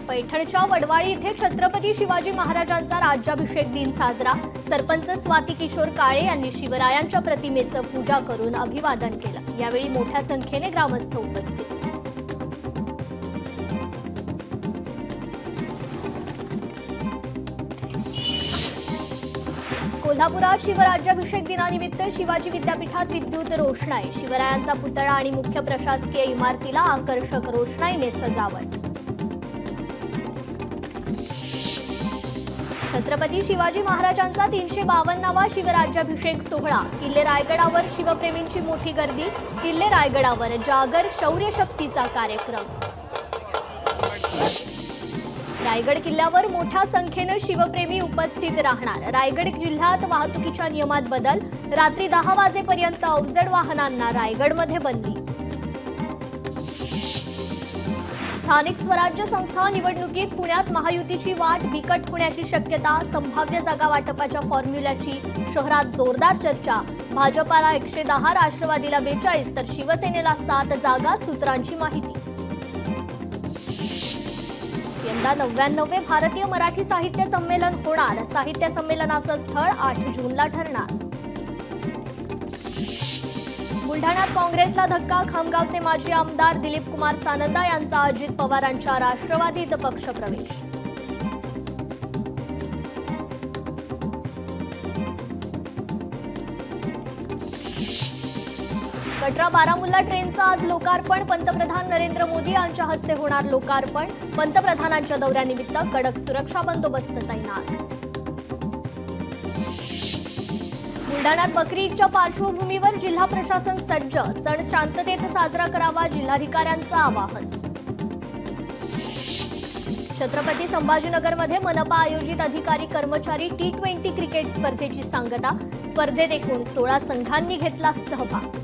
पैठणच्या वडवाळी इथे छत्रपती शिवाजी महाराजांचा राज्याभिषेक दिन साजरा। सरपंच स्वाती किशोर काळे यांनी शिवरायांच्या प्रतिमेचं पूजा करून अभिवादन केलं। यावेळी मोठ्या संख्येने ग्रामस्थ उपस्थित। कोल्हापुरात शिवराज्याभिषेक दिनानिमित्त शिवाजी विद्यापीठात विद्युत रोषणाई। शिवरायांचा पुतळा आणि मुख्य प्रशासकीय इमारतीला आकर्षक रोषणाईने सजावट। छत्रपती शिवाजी महाराजांचा 352वा शिवराज्याभिषेक सोहळा। किल्ले रायगडावर शिवप्रेमींची मोठी गर्दी। किल्ले रायगडावर जागर शौर्य शक्तीचा कार्यक्रम। रायगड किल्ल्यावर मोठ्या संख्येने शिवप्रेमी उपस्थित राहणार। रायगड जिल्ह्यात वाहतुकीच्या नियमात बदल। रात्री 10 वाजेपर्यंत अवजड वाहनांना रायगडमध्ये बंदी। स्थानिक स्वराज्य संस्था निवडणुकीत पुण्यात महायुतीची वाट बिकट होण्याची शक्यता। संभाव्य जागा वाटपाच्या फॉर्म्युल्याची शहरात जोरदार चर्चा। भाजपाला 110, राष्ट्रवादीला 42 तर शिवसेनेला 7 जागा, सूत्रांची माहिती। यंदा 99वे भारतीय मराठी साहित्य संमेलन होणार। साहित्य संमेलनाचं स्थळ 8 जूनला ठरणार। बुलढाण्यात काँग्रेसला धक्का। खामगावचे माजी आमदार दिलीप कुमार सानंदा यांचा अजित पवारांच्या राष्ट्रवादीत पक्षप्रवेश। कटरा बारामुल्ला ट्रेनचं आज लोकार्पण। पंतप्रधान नरेंद्र मोदी यांच्या हस्ते होणार लोकार्पण। पंतप्रधानांच्या दौऱ्यानिमित्त कडक सुरक्षा बंदोबस्त तैनात। बुलढाण्यात बकरी ईदच्या पार्श्वभूमीवर जिल्हा प्रशासन सज्ज। सण शांततेत साजरा करावा, जिल्हाधिकाऱ्यांचं आवाहन। छत्रपती संभाजीनगरमध्ये मनपा आयोजित अधिकारी कर्मचारी T20 क्रिकेट स्पर्धेची सांगता। स्पर्धेत एकूण 16 संघांनी घेतला सहभाग।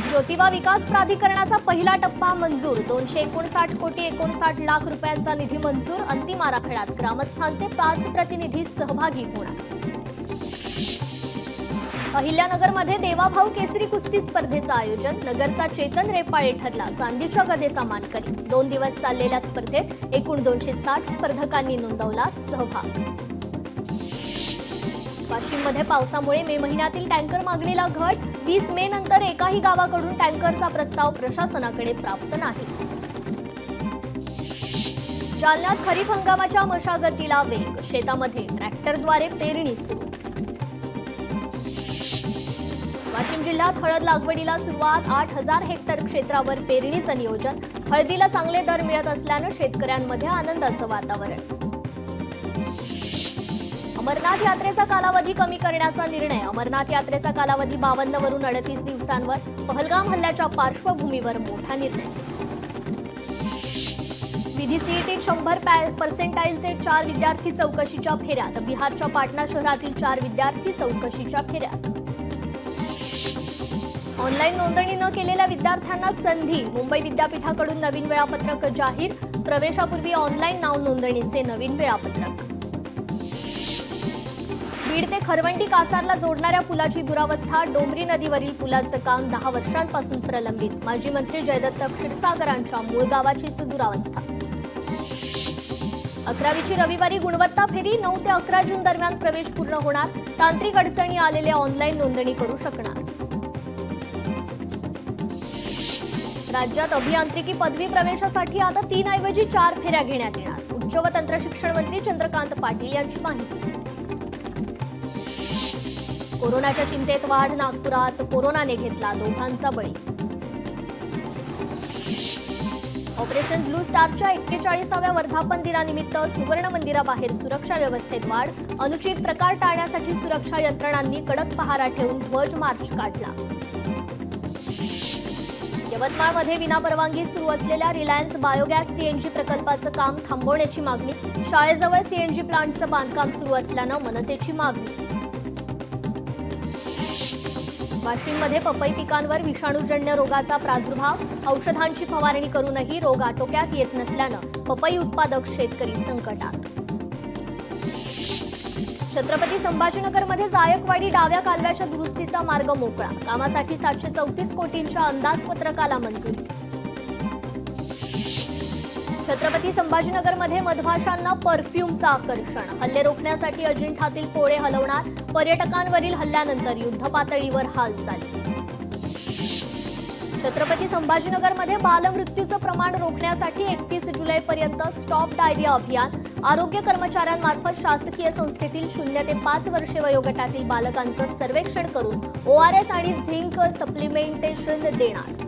ज्योतिबा विकास प्राधिकरणाचा पहिला टप्पा मंजूर। 259 कोटी 59 लाख रुपयांचा निधी मंजूर। अंतिम आराखड्यात ग्रामस्थांचे 5 प्रतिनिधी सहभागी होणार। अहिल्यानगरमध्ये देवाभाऊ केसरी कुस्ती स्पर्धेचं आयोजन। नगरचा चेतन रेपाळे ठरला चांदीच्या गदेचा मानकरी। 2 दिवस चाललेल्या स्पर्धेत एकूण 260 स्पर्धकांनी नोंदवला सहभाग। वाशिममध्ये पावसामुळे मे महिन्यातील टँकर मागणीला घट। 20 मे नंतर एकाही गावाकडून टँकरचा प्रस्ताव प्रशासनाकडे प्राप्त नाही। जालन्यात खरीप हंगामाच्या मशागतीला वेग। शेतामध्ये ट्रॅक्टरद्वारे पेरणी सुरू। वाशिम जिल्ह्यात हळद लागवडीला सुरुवात। 8000 हेक्टर क्षेत्रावर पेरणीचं नियोजन। हळदीला चांगले दर मिळत असल्यानं शेतकऱ्यांमध्ये आनंदाचं वातावरण। अमरनाथ यात्रेचा कालावधी कमी करण्याचा निर्णय। अमरनाथ यात्रेचा कालावधी 52 वरून 38 दिवसांवर। पहलगाम हल्ल्याच्या पार्श्वभूमीवर मोठा निर्णय। विधी सीईटीत 100% 4 विद्यार्थी चौकशीच्या फेऱ्यात। बिहारच्या पाटणा शहरातील 4 विद्यार्थी चौकशीच्या फेऱ्यात। ऑनलाईन नोंदणी न केलेल्या विद्यार्थ्यांना संधी। मुंबई विद्यापीठाकडून नवीन वेळापत्रक जाहीर। प्रवेशापूर्वी ऑनलाईन नाव नोंदणीचे नवीन वेळापत्रक। बीड ते खरवंटी कासारला जोडणाऱ्या पुलाची दुरावस्था। डोंबरी नदीवरील पुलाचं काम 10 वर्षांपासून प्रलंबित। माजी मंत्री जयदत्त क्षीरसागरांच्या मूळ गावाची दुरावस्था। 11वीची रविवारी गुणवत्ता फेरी। 9 ते 11 जून दरम्यान प्रवेश पूर्ण होणार। तांत्रिक अडचणी आलेले ऑनलाईन नोंदणी करू शकणार। राज्यात अभियांत्रिकी पदवी प्रवेशासाठी आता 3 ऐवजी 4 फेऱ्या घेण्यात येणार। उच्च व तंत्र शिक्षण मंत्री चंद्रकांत पाटील यांची माहिती। कोरोनाच्या चिंतेत वाढ। नागपुरात कोरोनाने घेतला 2घांचा बळी। ऑपरेशन ब्लू स्टारच्या 41व्या वर्धापन दिनानिमित्त सुवर्ण मंदिराबाहेर सुरक्षा व्यवस्थेत वाढ। अनुचित प्रकार टाळण्यासाठी सुरक्षा यंत्रणांनी कडक पहारा ठेवून ध्वज मार्च काढला। यवतमाळमध्ये विनापरवानगी सुरू असलेल्या रिलायन्स बायोगॅस सीएनजी प्रकल्पाचं काम थांबवण्याची मागणी। शाळेजवळ सीएनजी प्लांटचं बांधकाम सुरू असल्यानं मनसेची मागणी। वाशिममध्ये पपई पिकांवर विषाणूजन्य रोगाचा प्रादुर्भाव। औषधांची फवारणी करूनही रोग आटोक्यात येत नसल्यानं पपई उत्पादक शेतकरी संकटात। छत्रपती संभाजीनगरमध्ये जायकवाडी डाव्या कालव्याच्या दुरुस्तीचा मार्ग मोकळा। कामासाठी 734 कोटींच्या अंदाजपत्रकाला मंजुरी। छत्रपती संभाजीनगरमध्ये मधमाशांना परफ्यूमचं आकर्षण. हल्ले रोखण्यासाठी अजिंठातील पोळे हलवणार. पर्यटकांवरील हल्ल्यानंतर युद्धपातळीवर हालचाली. छत्रपती संभाजीनगरमध्ये बालमृत्यूचं प्रमाण रोखण्यासाठी 31 जुलैपर्यंत स्टॉप डायरिया अभियान. आरोग्य कर्मचाऱ्यांमार्फत शासकीय संस्थेतील 0 ते 5 वर्षे वयोगटातील बालकांचं सर्वेक्षण करून ORS आणि झिंक सप्लिमेंटेशन देणार.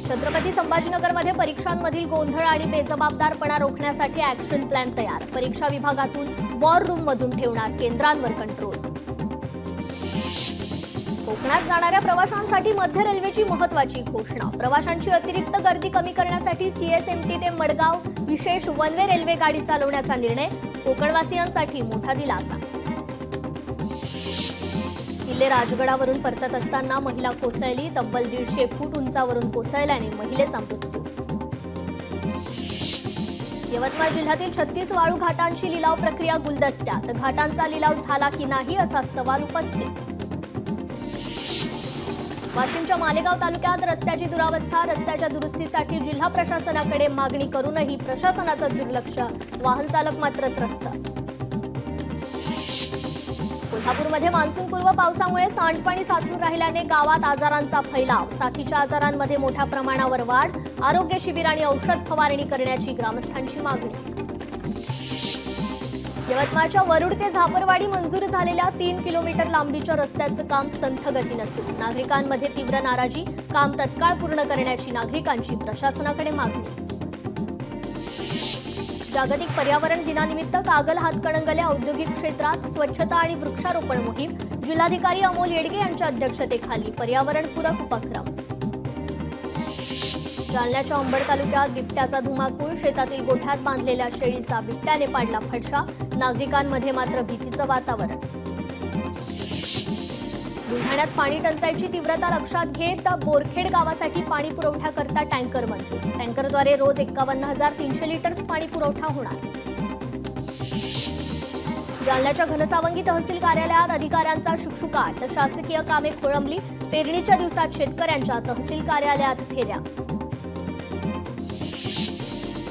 छत्रपती संभाजीनगरमध्ये परीक्षांमधील गोंधळ आणि बेजबाबदारपणा रोखण्यासाठी ॲक्शन प्लॅन तयार. परीक्षा विभागातून वॉर रूममधून ठेवणार केंद्रांवर कंट्रोल. कोकणात जाणाऱ्या प्रवाशांसाठी मध्य रेल्वेची महत्त्वाची घोषणा. प्रवाशांची अतिरिक्त गर्दी कमी करण्यासाठी CSMT ते मडगाव विशेष वन वे रेल्वे गाडी चालवण्याचा निर्णय. कोकणवासियांसाठी मोठा दिलासा. किल्ले राजगडावरून परतत असताना महिला कोसळली. तब्बल 150 फूट उंचावरून कोसळल्याने महिलेचा मृत्यू. यवतमाळ जिल्ह्यातील 36 वाळू घाटांची लिलाव प्रक्रिया गुलदस्त्यात. घाटांचा लिलाव झाला की नाही असा सवाल उपस्थित. वाशिमच्या मालेगाव तालुक्यात रस्त्याची दुरावस्था. रस्त्याच्या दुरुस्तीसाठी जिल्हा प्रशासनाकडे मागणी करूनही प्रशासनाचं दुर्लक्ष. वाहन चालक मात्र त्रस्त. कोल्हापूरमध्ये मान्सूनपूर्व पावसामुळे सांडपाणी साचून राहिल्याने गावात आजारांचा फैलाव. साथीच्या आजारांमध्ये मोठ्या प्रमाणावर वाढ. आरोग्य शिबिर आणि औषध फवारणी करण्याची ग्रामस्थांची मागणी. यवतमाळच्या वरुड ते झापरवाडी मंजूर झालेल्या 3 किलोमीटर लांबीच्या रस्त्याचं काम संथ गतीनं सुरू. नागरिकांमध्ये तीव्र नाराजी. काम तत्काळ पूर्ण करण्याची नागरिकांची प्रशासनाकडे मागणी. जागतिक पर्यावरण दिनानिमित्त कागल हातकणंगले औद्योगिक क्षेत्रात स्वच्छता आणि वृक्षारोपण मोहीम. जिल्हाधिकारी अमोल येडगे यांच्या अध्यक्षतेखाली पर्यावरणपूरक उपक्रम. जालन्याच्या अंबड तालुक्यात बिबट्याचा धुमाकूळ. शेतातील गोठ्यात बांधलेल्या शेळीचा बिबट्याने पाडला फडशा. नागरिकांमध्ये मात्र भीतीचं वातावरण. बुलढाण्यात पाणी टंचाईची तीव्रता लक्षात घेत बोरखेड गावासाठी पाणी पुरवठ्याकरता टँकर मंजूर. टँकरद्वारे रोज 51,300 लिटर्स पाणी पुरवठा होणार. जालन्याच्या घनसावंगी तहसील कार्यालयात अधिकाऱ्यांचा शुकशुकाट. शासकीय कामे खोळंबली. पेरणीच्या दिवसात शेतकऱ्यांच्या तहसील कार्यालयात फेऱ्या.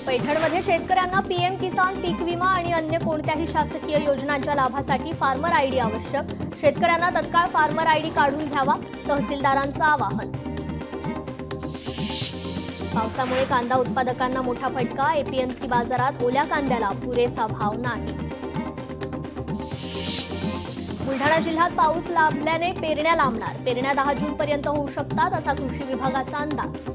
पैठणमध्ये शेतकऱ्यांना PM किसान पीक विमा आणि अन्य कोणत्याही शासकीय योजनांच्या लाभासाठी फार्मर ID आवश्यक. शेतकऱ्यांना तत्काळ फार्मर ID काढून घ्यावा. तहसीलदारांचं आवाहन. पावसामुळे कांदा उत्पादकांना मोठा फटका. APMC बाजारात ओल्या कांद्याला पुरेसा भाव नाही. बुलढाणा जिल्ह्यात पाऊस लाभल्याने पेरण्या लांबणार. पेरण्या 10 जूनपर्यंत होऊ शकतात असा कृषी विभागाचा अंदाज.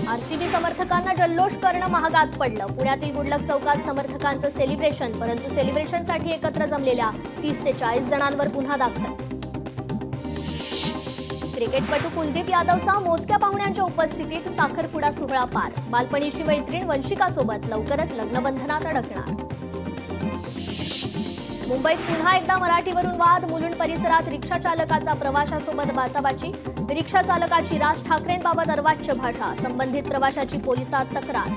RCB समर्थकांना जल्लोष करणं महागात पडलं. पुण्यातील गुडलक चौकात समर्थकांचं सेलिब्रेशन. परंतु सेलिब्रेशनसाठी एकत्र जमलेल्या 30 ते 40 जणांवर गुन्हा दाखल. क्रिकेटपटू कुलदीप यादवचा मोजक्या पाहुण्यांच्या उपस्थितीत साखरपुडा सोहळा पार. बालपणीची मैत्रीण वंशिकासोबत लवकरच लग्नबंधनात अडकणार. मुंबईत पुन्हा एकदा मराठीवरून वाद. मुलुंड परिसरात रिक्षा चालकाचा प्रवाशासोबत बाचाबाची. रिक्षा चालकाची राज ठाकरेंबाबत अर्वाच्य भाषा. संबंधित प्रवाशाची पोलिसात तक्रार.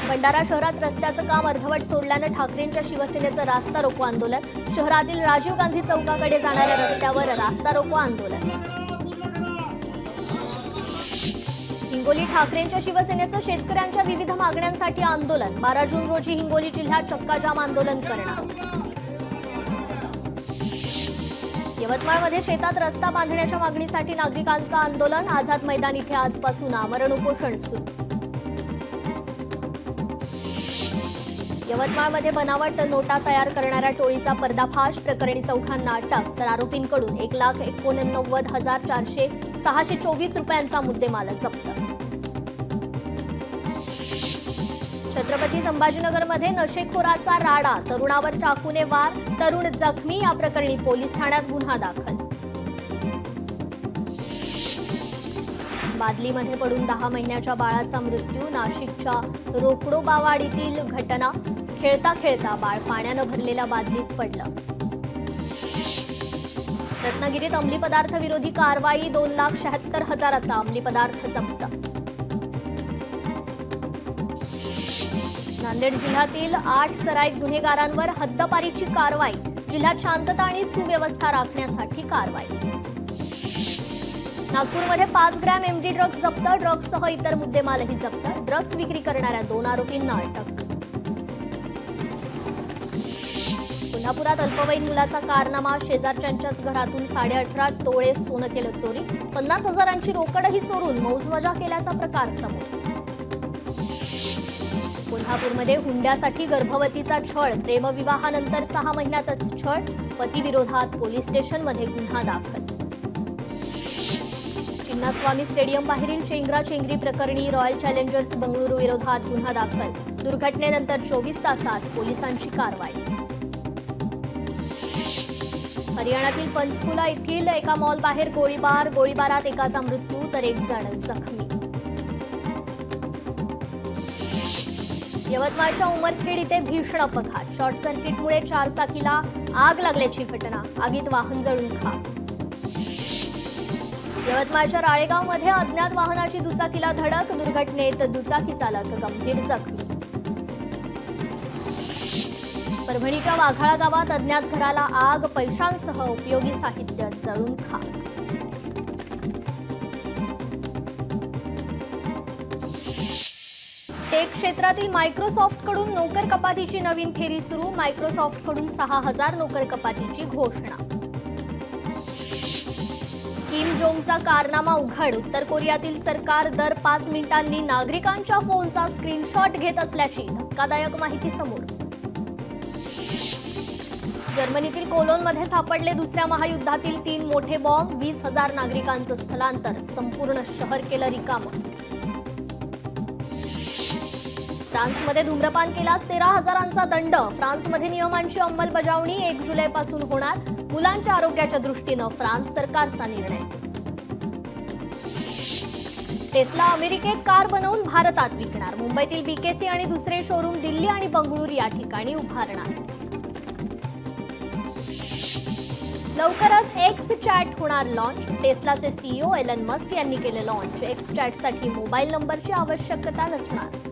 भंडारा शहरात रस्त्याचं काम अर्धवट सोडल्यानं ठाकरेंच्या शिवसेनेचं रास्ता रोको आंदोलन. शहरातील राजीव गांधी चौकाकडे जाणाऱ्या रस्त्यावर रास्ता रोको आंदोलन. हिंगोली ठाकरेंच्या शिवसेनेचं शेतकऱ्यांच्या विविध मागण्यांसाठी आंदोलन. 12 जून रोजी हिंगोली जिल्ह्यात चक्काजाम आंदोलन करणार. यवतमाळमध्ये शेतात रस्ता बांधण्याच्या मागणीसाठी नागरिकांचं आंदोलन. आझाद मैदान इथे आजपासून आमरण उपोषण सुरू. यवतमाळमध्ये बनावट नोटा तयार करणाऱ्या टोळीचा पर्दाफाश. प्रकरणी 4 जणांना अटक. तर आरोपींकडून 1,89,624 रुपयांचा मुद्देमाल जप्त. छत्रपती संभाजीनगरमध्ये नशेखोराचा राडा. तरुणावर चाकूने वार. तरुण जखमी. या प्रकरणी पोलीस ठाण्यात गुन्हा दाखल. बादलीमध्ये पडून 10 महिन्याच्या बाळाचा मृत्यू. नाशिकच्या रोकडोबावाडीतील घटना. खेळता खेळता बाळ पाण्यानं भरलेल्या बादलीत पडलं. रत्नागिरीत अंमली पदार्थ विरोधी कारवाई. 2,76,000चा अंमली पदार्थ जप्त. नांदेड जिल्ह्यातील 8 सराईत गुन्हेगारांवर हद्दपारीची कारवाई. जिल्ह्यात शांतता आणि सुव्यवस्था राखण्यासाठी कारवाई. नागपूरमध्ये 5 ग्रॅम एमडी ड्रग्ज जप्त, ड्रग्जसह इतर मुद्देमालही जप्त, ड्रग्ज विक्री करणाऱ्या 2 आरोपींना अटक. कोल्हापुरात अल्पवयीन मुलाचा कारनामा, शेजारच्यांच्याच घरातून 18.5 तोळे सोनं केलं चोरी, 50,000ची रोकडही चोरून मौजमजा केल्याचा प्रकार समोर. कोल्हापूरमध्ये हुंड्यासाठी गर्भवतीचा छळ, प्रेमविवाहानंतर 6 महिन्यातच छळ, पतीविरोधात पोलीस स्टेशनमध्ये गुन्हा दाखल. चिन्नास्वामी स्टेडियम बाहेरील चेंगराचेंगरी प्रकरणी रॉयल चॅलेंजर्स बंगळुरू विरोधात गुन्हा दाखल, दुर्घटनेनंतर 24 तासात पोलिसांची कारवाई. हरियाणातील पंचकुला येथील एका मॉल बाहेर गोळीबार, गोळीबारात एकाचा मृत्यू तर 1 जण जखमी. यवतमाळच्या उमरखेड इथे भीषण अपघात, शॉर्ट सर्किटमुळे 4 चाकीला आग लागल्याची घटना, आगीत वाहन जळून खाक. यवतमाळच्या राळेगावमध्ये अज्ञात वाहनाची दुचाकीला धडक, दुर्घटनेत दुचाकी चालक गंभीर जखमी. परभणीच्या वाघाळा गावात अज्ञात घराला आग, पैशांसह उपयोगी साहित्य जळून खाक. टेक क्षेत्रातील मायक्रोसॉफ्टकडून नोकर कपातीची नवीन फेरी सुरू, मायक्रोसॉफ्टकडून 6,000 नोकर कपातीची घोषणा. किम जोंगचा कारनामा उघड, उत्तर कोरियातील सरकार दर 5 मिनिटांनी नागरिकांच्या फोनचा स्क्रीनशॉट घेत असल्याची धक्कादायक माहिती समोर. जर्मनीतील कोलोनमध्ये सापडले दुसऱ्या महायुद्धातील 3 मोठे बॉम्ब, 20,000 नागरिकांचं स्थलांतर, संपूर्ण शहर केलं रिकामं. फ्रान्समध्ये धूम्रपान केल्यास 13,000चा दंड, फ्रान्समध्ये नियमांची अंमलबजावणी 1 जुलैपासून होणार, मुलांच्या आरोग्याच्या दृष्टीनं फ्रान्स सरकारचा निर्णय. टेस्ला अमेरिकेत कार बनवून भारतात विकणार, मुंबईतील बीकेसी आणि दुसरे शोरूम दिल्ली आणि बंगळूर या ठिकाणी उभारणार. लवकरच एक्स चॅट होणार लॉन्च, टेस्लाचे सीईओ एलन मस्क यांनी केले लॉन्च, एक्स चॅटसाठी मोबाईल नंबरची आवश्यकता नसणार.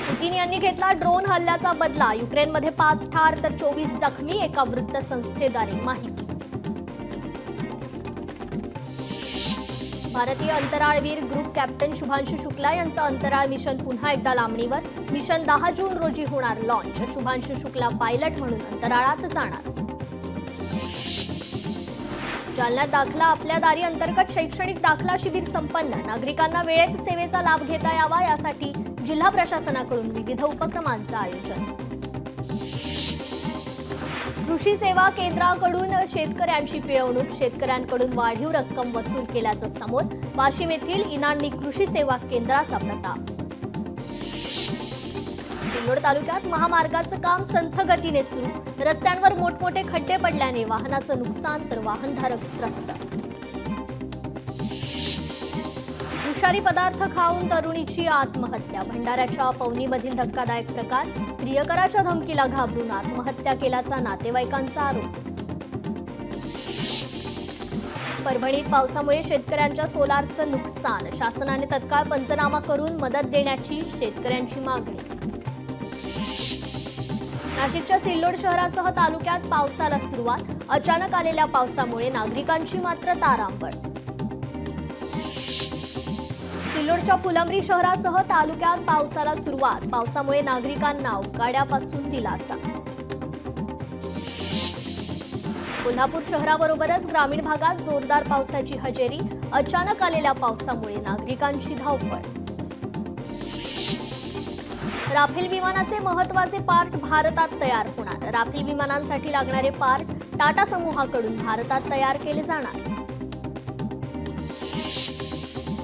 पुतीन यांनी घेतला ड्रोन हल्ल्याचा बदला, युक्रेनमध्ये 5 ठार तर 24 जखमी, एका वृत्तसंस्थेद्वारे माहिती. भारतीय अंतराळवीर ग्रुप कॅप्टन शुभांशु शुक्ला यांचं अंतराळ मिशन पुन्हा एकदा लांबणीवर, मिशन 10 जून रोजी होणार लॉन्च, शुभांशु शुक्ला पायलट म्हणून अंतराळात जाणार. जालन्यात दाखला आपल्या दारी अंतर्गत शैक्षणिक दाखला शिबिर संपन्न, नागरिकांना वेळेत सेवेचा लाभ घेता यावा यासाठी जिल्हा प्रशासनाकडून विविध उपक्रमांचं आयोजन. कृषी सेवा केंद्राकडून शेतकऱ्यांची पिळवणूक, शेतकऱ्यांकडून वाढीव रक्कम वसूल केल्याचं समोर, वाशिम येथील इनांनी कृषी सेवा केंद्राचा प्रताप. सिल्लोड तालुक्यात महामार्गाचं काम संथ गतीने सुरू, रस्त्यांवर मोठमोठे खड्डे पडल्याने वाहनाचं नुकसान तर वाहनधारक त्रस्त. विषारी पदार्थ खाऊन तरुणीची आत्महत्या, भंडाऱ्याच्या पवनीमधील धक्कादायक प्रकार, प्रियकराच्या धमकीला घाबरून आत्महत्या केल्याचा नातेवाईकांचा आरोप. परभणीत पावसामुळे शेतकऱ्यांच्या सोलारचं नुकसान, शासनाने तत्काळ पंचनामा करून मदत देण्याची शेतकऱ्यांची मागणी. नाशिकच्या सिल्लोड शहरासह तालुक्यात पावसाला सुरुवात, अचानक आलेल्या पावसामुळे नागरिकांची मात्र तारांबळ. सिल्लोडच्या फुलंब्री शहरासह तालुक्यात पावसाला सुरुवात, पावसामुळे नागरिकांना उकाड्यापासून दिलासा. कोल्हापूर शहराबरोबरच ग्रामीण भागात जोरदार पावसाची हजेरी, अचानक आलेल्या पावसामुळे नागरिकांची धावपळ. राफेल विमानाचे महत्त्वाचे पार्ट भारतात तयार होणार, राफेल विमानांसाठी लागणारे पार्ट टाटा समूहाकडून भारतात तयार केले जाणार.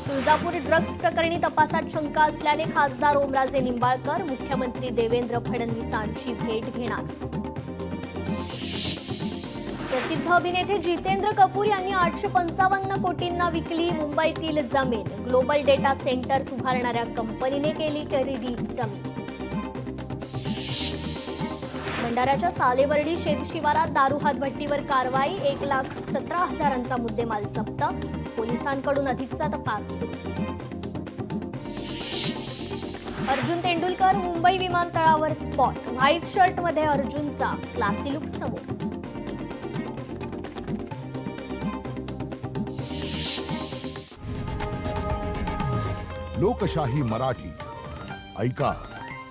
तुळजापूर ड्रग्ज प्रकरणी तपासात शंका असल्याने खासदार ओमराजे निंबाळकर मुख्यमंत्री देवेंद्र फडणवीसांची भेट घेणार. प्रसिद्ध अभिनेते जितेंद्र कपूर यांनी 855 कोटींना विकली मुंबईतील जमीन, ग्लोबल डेटा सेंटर उभारणाऱ्या कंपनीने केली खरेदी जमीन. भंडाऱ्याच्या सालेवर्डी शेतशिवारात दारू हातभट्टीवर कारवाई, 1,17,000चा मुद्देमाल जप्त, पोलिसांकडून अधिकचा तपास सुरू. अर्जुन तेंडुलकर मुंबई विमानतळावर स्पॉट, व्हाईट शर्टमध्ये अर्जुनचा क्लासी लुक समोर. लोकशाही मराठी ऐका,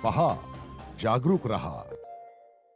पहा, जागरूक रहा.